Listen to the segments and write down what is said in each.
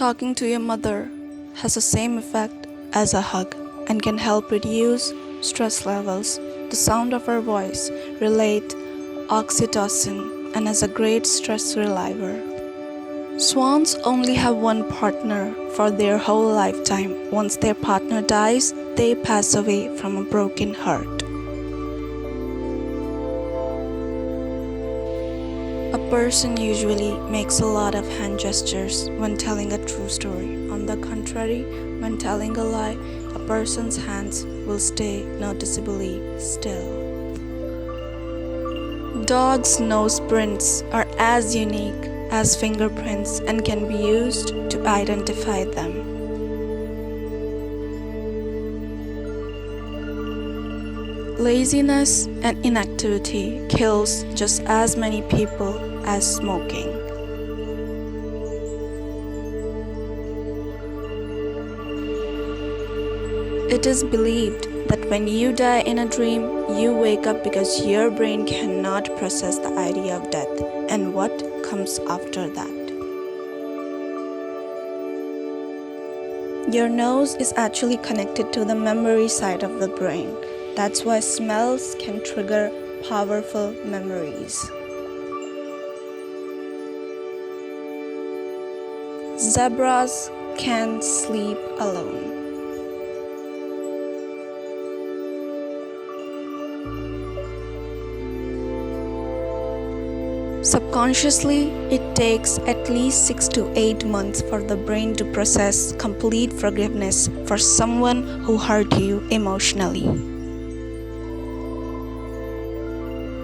Talking to your mother has the same effect as a hug and can help reduce stress levels. The sound of her voice relates oxytocin and is a great stress reliever. Swans only have one partner for their whole lifetime. Once their partner dies, they pass away from a broken heart. A person usually makes a lot of hand gestures when telling a true story. On the contrary, when telling a lie, a person's hands will stay noticeably still. Dogs' nose prints are as unique as fingerprints and can be used to identify them. Laziness and inactivity kills just as many people as smoking. It is believed that when you die in a dream, you wake up because your brain cannot process the idea of death and what comes after that. Your nose is actually connected to the memory side of the brain. That's why smells can trigger powerful memories. Zebras can sleep alone. Subconsciously, it takes at least 6 to 8 months for the brain to process complete forgiveness for someone who hurt you emotionally.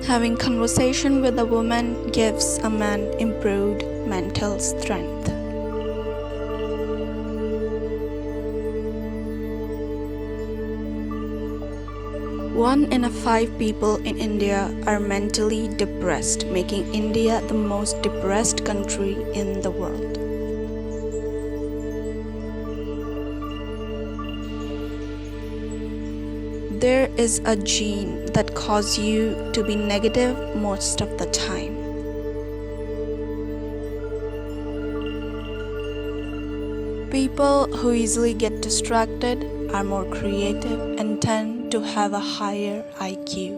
Having conversation with a woman gives a man improved mental strength. One in 5 people in India are mentally depressed, making India the most depressed country in the world. There is a gene that causes you to be negative most of the time. People who easily get distracted are more creative and tend to have a higher IQ.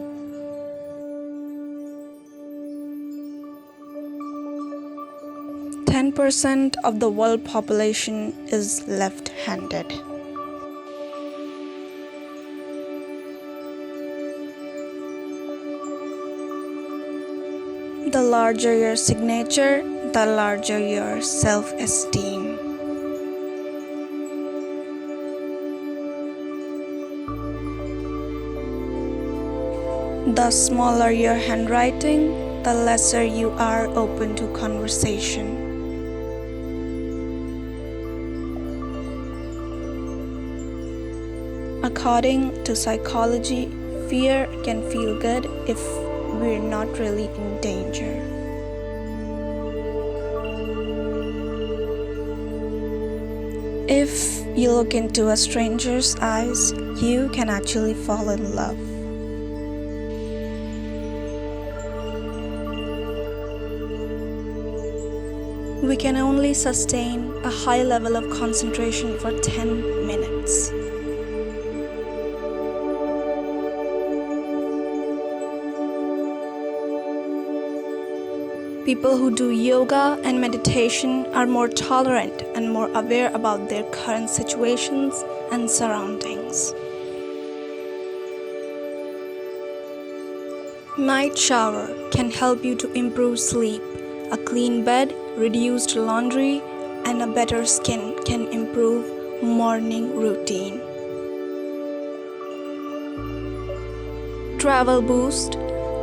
Ten 10% of the world population is left-handed. The larger your signature, the larger your self-esteem. The smaller your handwriting, the lesser you are open to conversation. According to psychology, fear can feel good if we're not really in danger. If you look into a stranger's eyes, you can actually fall in love. We can only sustain a high level of concentration for 10 minutes. People who do yoga and meditation are more tolerant and more aware about their current situations and surroundings. Night shower can help you to improve sleep. A clean bed, reduced laundry, and a better skin can improve morning routine. Travel boosts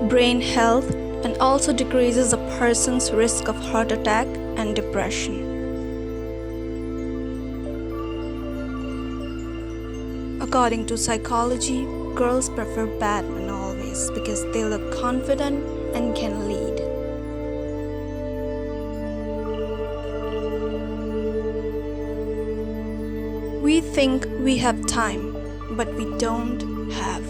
brain health and also decreases a person's risk of heart attack and depression. According to psychology, girls prefer bad men always because they look confident and can lead. We think we have time, but we don't have.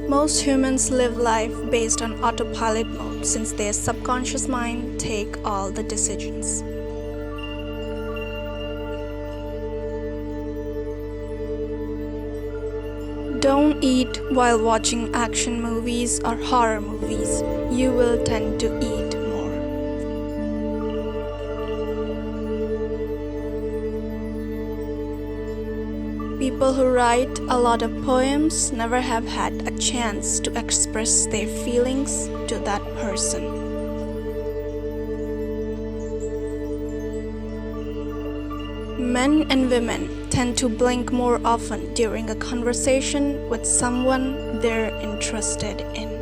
Most humans live life based on autopilot mode since their subconscious mind take all the decisions. Don't eat while watching action movies or horror movies. You will tend to eat more. People who write a lot of poems never have had a chance to express their feelings to that person. Men and women tend to blink more often during a conversation with someone they're interested in.